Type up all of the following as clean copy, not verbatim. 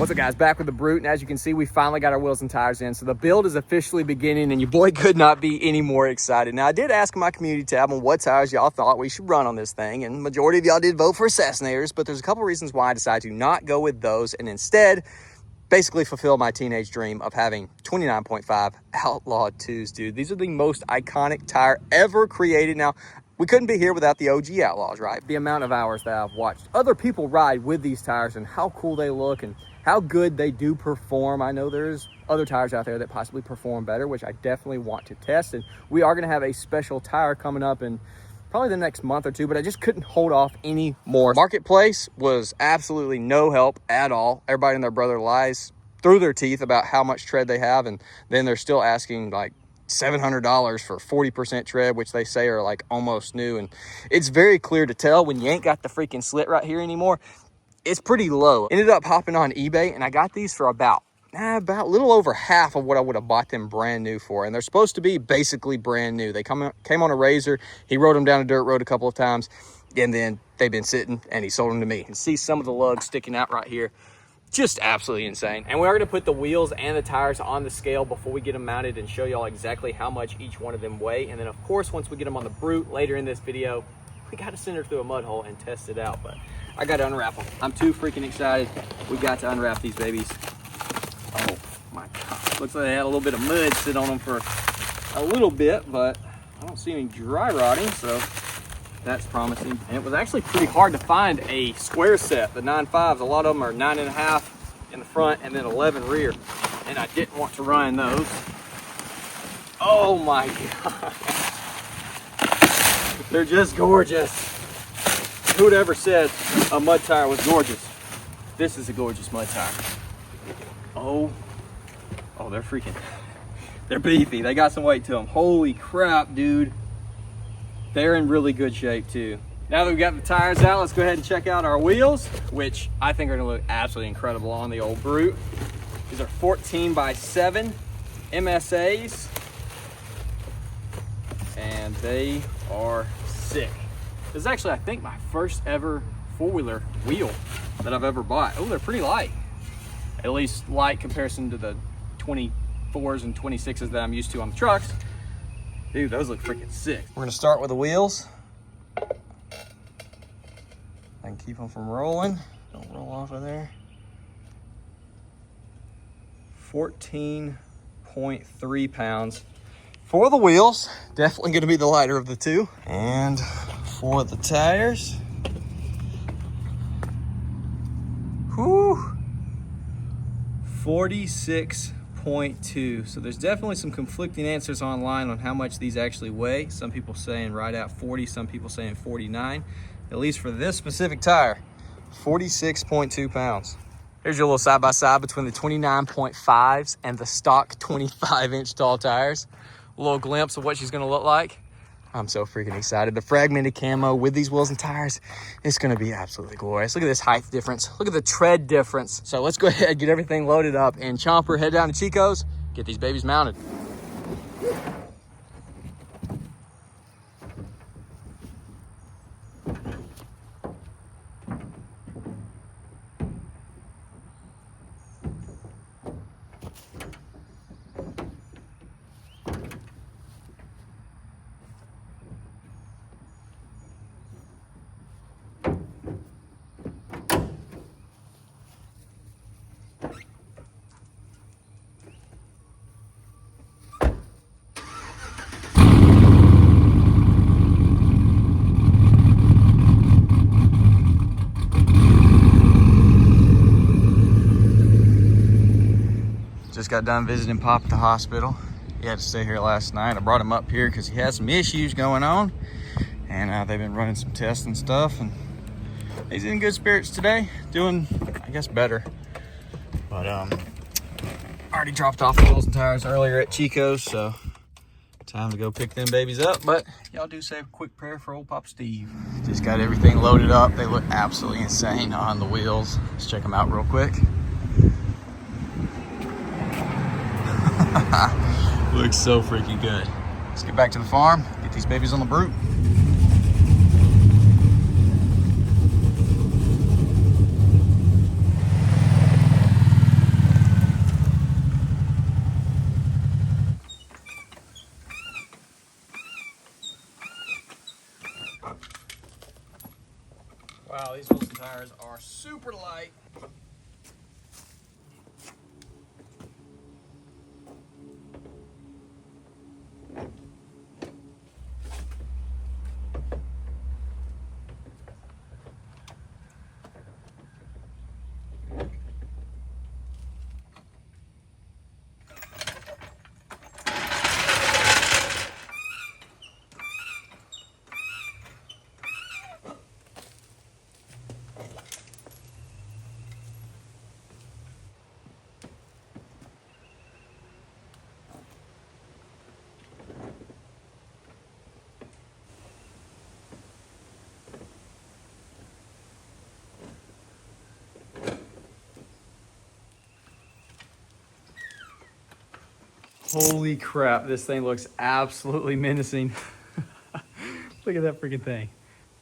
What's up, guys? Back with the Brute, and as you can see, we finally got our wheels and tires in. So the build is officially beginning, and your boy could not be any more excited. Now, I did ask my community tab on what tires y'all thought we should run on this thing, and the majority of y'all did vote for Assassinators, but there's a couple reasons why I decided to not go with those, and instead basically fulfill my teenage dream of having 29.5 Outlaw 2s, dude. These are the most iconic tire ever created. Now, we couldn't be here without the OG Outlaws, right? The amount of hours that I've watched other people ride with these tires and how cool they look and how good they do perform. I know there's other tires out there that possibly perform better, which I definitely want to test. And we are gonna have a special tire coming up in probably the next month or two, but I just couldn't hold off anymore. Marketplace was absolutely no help at all. Everybody and their brother lies through their teeth about how much tread they have, and then they're still asking like $700 for 40% tread, which they say are like almost new. And it's very clear to tell when you ain't got the freaking slit right here anymore. It's pretty low. Ended up hopping on eBay, and I got these for about a little over half of what I would have bought them brand new for. And they're supposed to be basically brand new. They came on a razor. He rode them down a dirt road a couple of times, and then they've been sitting, and he sold them to me. You can see some of the lugs sticking out right here. Just absolutely insane. And we are going to put the wheels and the tires on the scale before we get them mounted and show y'all exactly how much each one of them weigh. And then of course, once we get them on the Brute later in this video, we got to send her through a mud hole and test it out. But I got to unwrap them. I'm too freaking excited. We got to unwrap these babies. Oh my God. Looks like they had a little bit of mud sit on them for a little bit, but I don't see any dry rotting, so that's promising. And it was actually pretty hard to find a square set. The 9.5s, a lot of them are 9.5 in the front and then 11 rear. And I didn't want to run those. Oh my God. They're just gorgeous. Who would ever said a mud tire was gorgeous? This is a gorgeous mud tire. Oh, they're freaking, they're beefy. They got some weight to them. Holy crap, dude. They're in really good shape too. Now that we've got the tires out, let's go ahead and check out our wheels, which I think are gonna look absolutely incredible on the old Brute. These are 14x7 MSAs, and they are sick. This is actually, I think, my first ever four-wheeler wheel that I've ever bought. Oh, they're pretty light. At least light comparison to the 24s and 26s that I'm used to on the trucks. Dude, those look freaking sick. We're gonna start with the wheels. I can keep them from rolling. Don't roll off of there. 14.3 pounds for the wheels. Definitely gonna be the lighter of the two. And for the tires, whew, 46.2. So there's definitely some conflicting answers online on how much these actually weigh. Some people saying right at 40, some people saying 49. At least for this specific tire, 46.2 pounds. Here's your little side-by-side between the 29.5s and the stock 25-inch tall tires. A little glimpse of what she's gonna look like. I'm so freaking excited. The fragmented camo with these wheels and tires, it's gonna be absolutely glorious. Look at this height difference. Look at the tread difference. So let's go ahead, get everything loaded up, and Chomper, head down to Chico's, get these babies mounted. Just got done visiting Pop at the hospital. He had to stay here last night. I brought him up here because he has some issues going on, and they've been running some tests and stuff, and he's in good spirits today, doing, I guess, better. But I already dropped off the wheels and tires earlier at Chico's, so time to go pick them babies up. But y'all do say a quick prayer for old Pop Steve. Just got everything loaded up. They look absolutely insane on the wheels. Let's check them out real quick. Looks so freaking good. Let's get back to the farm, get these babies on the Brute. Wow, these Wilson tires are super light. Holy crap, this thing looks absolutely menacing. Look at that freaking thing.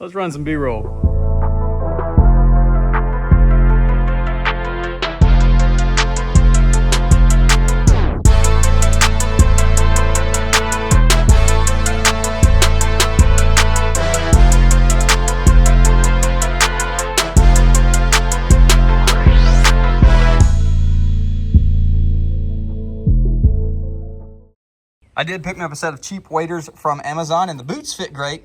Let's run some B-roll. I did pick me up a set of cheap waders from Amazon, and the boots fit great,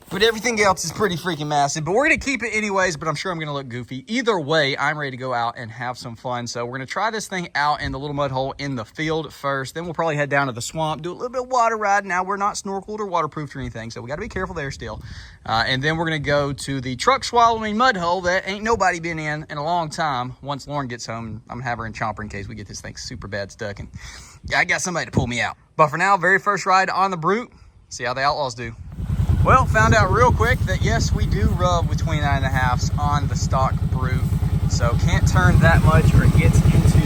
but everything else is pretty freaking massive. But we're going to keep it anyways, but I'm sure I'm going to look goofy. Either way, I'm ready to go out and have some fun. So we're going to try this thing out in the little mud hole in the field first. Then we'll probably head down to the swamp, do a little bit of water riding. Now, we're not snorkeled or waterproofed or anything, so we got to be careful there still. And then we're going to go to the truck swallowing mud hole that ain't nobody been in a long time. Once Lauren gets home, I'm going to have her in chomper in case we get this thing super bad stuck. And yeah, I got somebody to pull me out. But for now, very first ride on the Brute. See how the Outlaws do. Well, found out real quick that yes, we do rub between 9.5s on the stock Brute. So can't turn that much or it gets into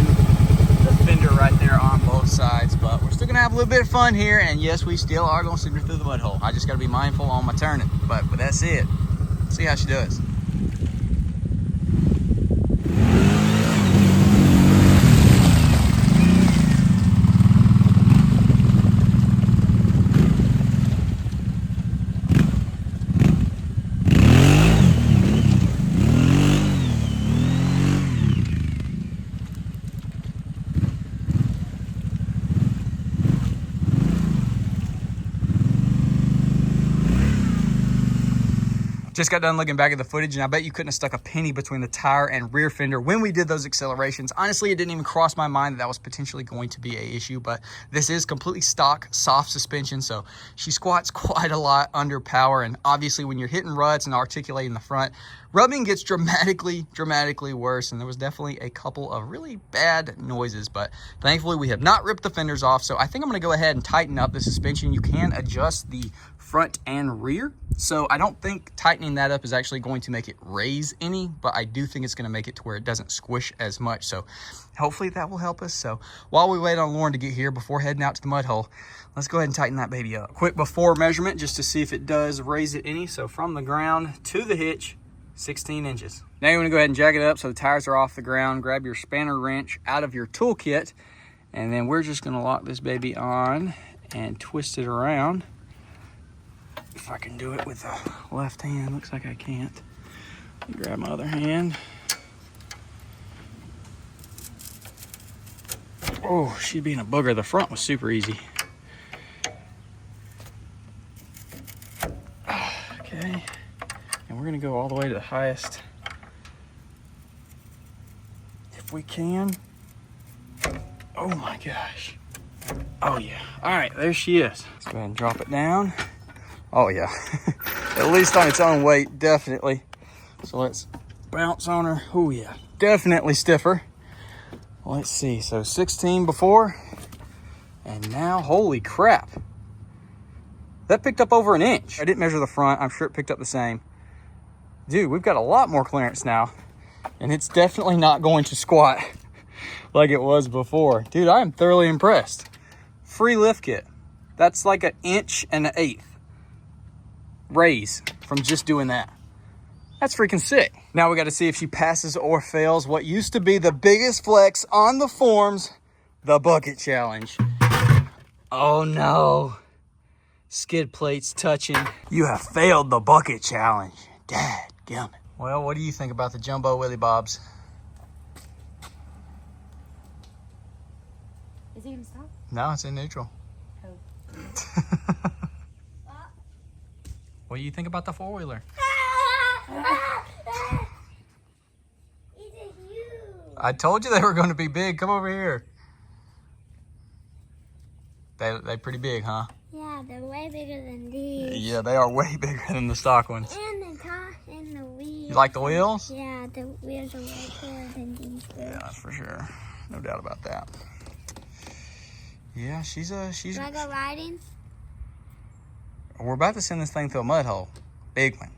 the fender right there on both sides. But we're still gonna have a little bit of fun here. And yes, we still are gonna send her through the mud hole. I just gotta be mindful on my turning. But that's it. See how she does. Just got done looking back at the footage, and I bet you couldn't have stuck a penny between the tire and rear fender when we did those accelerations. Honestly, it didn't even cross my mind that that was potentially going to be an issue, but this is completely stock, soft suspension, so she squats quite a lot under power, and obviously when you're hitting ruts and articulating the front, rubbing gets dramatically worse, and there was definitely a couple of really bad noises, but thankfully we have not ripped the fenders off, so I think I'm going to go ahead and tighten up the suspension. You can adjust the front and rear, so I don't think tightening that up is actually going to make it raise any, but I do think it's going to make it to where it doesn't squish as much, so hopefully that will help us. So while we wait on Lauren to get here before heading out to the mud hole, let's go ahead and tighten that baby up. Quick before measurement just to see if it does raise it any. So from the ground to the hitch, 16 inches. Now you want to go ahead and jack it up so the tires are off the ground. Grab your spanner wrench out of your toolkit, and then we're just going to lock this baby on and twist it around. If I can do it with the left hand, looks like I can't. Grab my other hand. Oh, she being a booger. The front was super easy. Okay, and we're gonna go all the way to the highest if we can. Oh my gosh. Oh yeah. All right, there she is. Let's go ahead and drop it down. Oh yeah, at least on its own weight, definitely. So let's bounce on her. Oh yeah, definitely stiffer. Let's see, so 16 before, and now, holy crap. That picked up over an inch. I didn't measure the front, I'm sure it picked up the same. Dude, we've got a lot more clearance now, and it's definitely not going to squat like it was before. Dude, I am thoroughly impressed. Free lift kit. That's like 1 1/8 inch raise from just doing that. That's freaking sick. Now we got to see if she passes or fails what used to be the biggest flex on the forums, the bucket challenge. Oh no. Skid plates touching. You have failed the bucket challenge. Dadgummit. Well, what do you think about the jumbo Willy Bobs? Is he gonna stop? No, it's in neutral. Oh. What do you think about the four-wheeler? I told you they were going to be big. Come over here. They pretty big, huh? Yeah, they're way bigger than these. Yeah, they are way bigger than the stock ones. And the top and the wheels. You like the wheels? Yeah, the wheels are way cooler than these. Yeah, that's for sure. No doubt about that. Yeah, she's. Do I go riding? We're about to send this thing to a mud hole. Big one.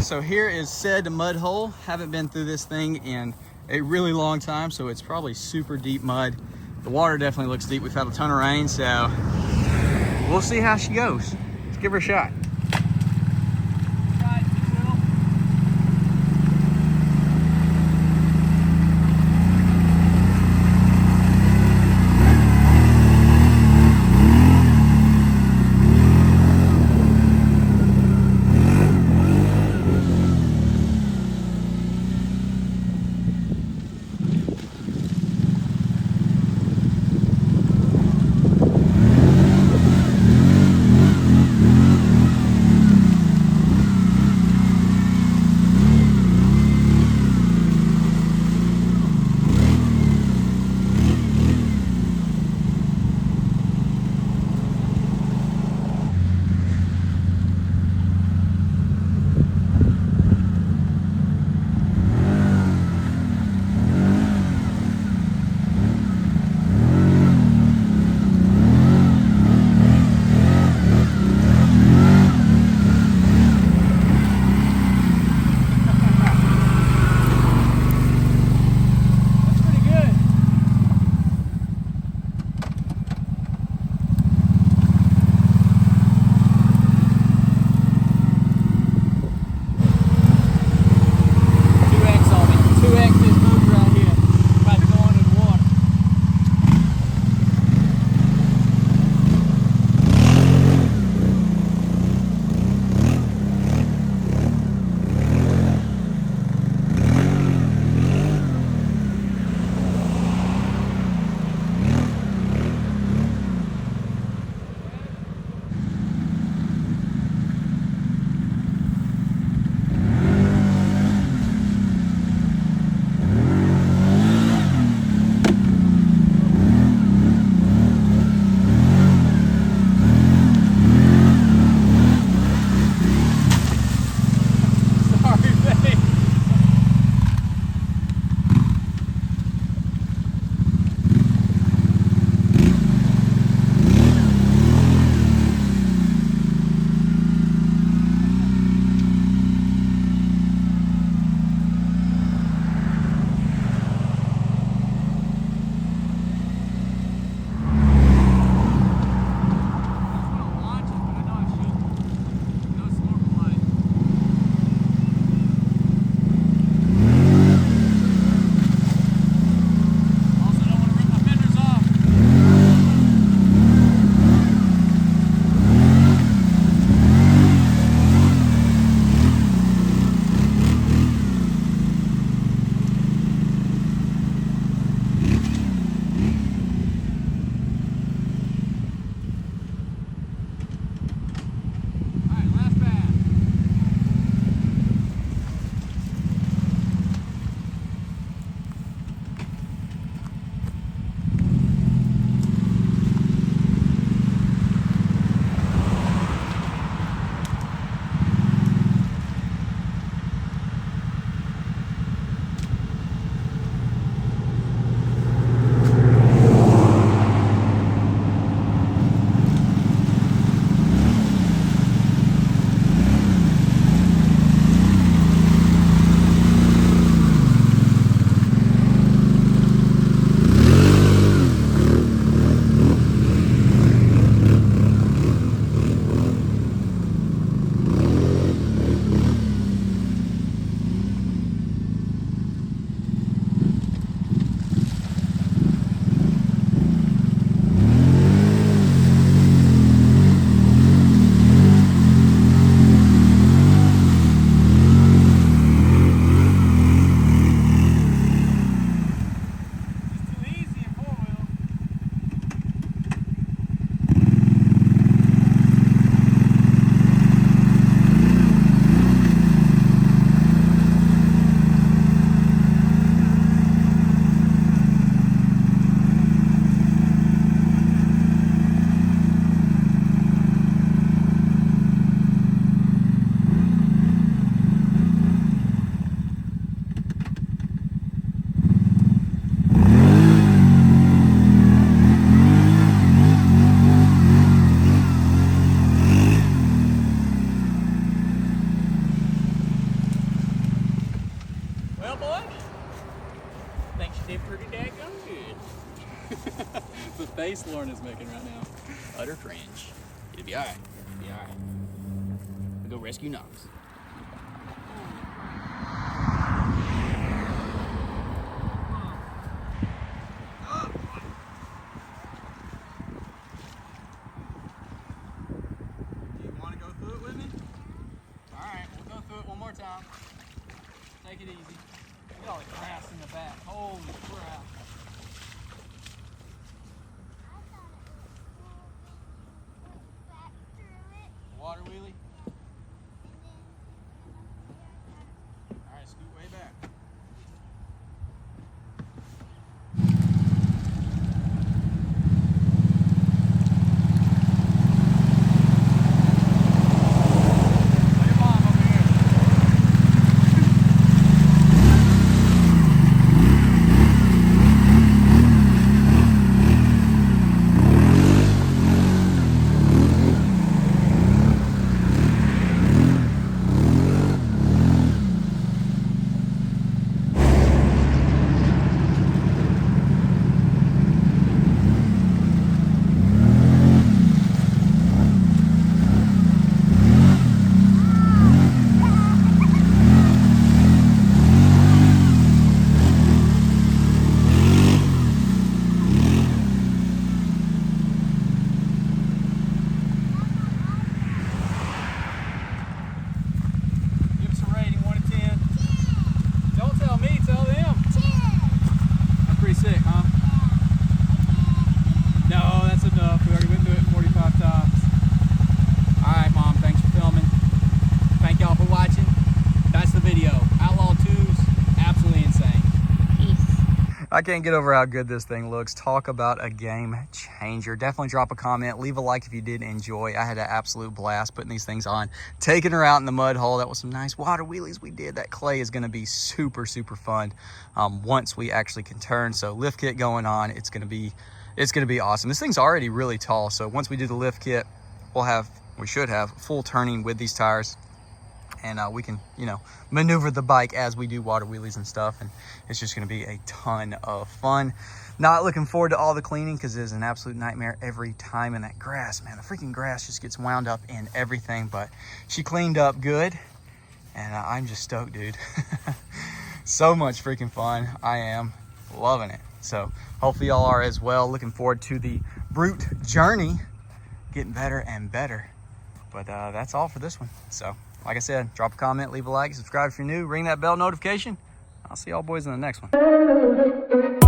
So here is said mud hole. Haven't been through this thing in a really long time, so it's probably super deep mud. The water definitely looks deep. We've had a ton of rain, so we'll see how she goes. Let's give her a shot. face Lorna's making right now. Utter cringe. It'll be alright. It'll be alright. We'll go rescue Knox. Time. Take it easy. Look at all the grass in the back. Holy crap. Water wheelie? Alright, scoot way back. I can't get over how good this thing looks. Talk about a game changer. Definitely drop a comment. Leave a like if you did enjoy. I had an absolute blast putting these things on. Taking her out in the mud hole. That was some nice water wheelies we did. That clay is going to be super, super fun once we actually can turn. So lift kit going on. It's going to be awesome. This thing's already really tall. So once we do the lift kit, we should have full turning with these tires. And we can, maneuver the bike as we do water wheelies and stuff. And it's just going to be a ton of fun. Not looking forward to all the cleaning because it is an absolute nightmare every time. And that grass, man, the freaking grass just gets wound up in everything. But she cleaned up good. And I'm just stoked, dude. So much freaking fun. I am loving it. So hopefully y'all are as well. Looking forward to the Brute journey. Getting better and better. But that's all for this one. So like I said, drop a comment, leave a like, subscribe if you're new, ring that bell notification. I'll see y'all boys in the next one.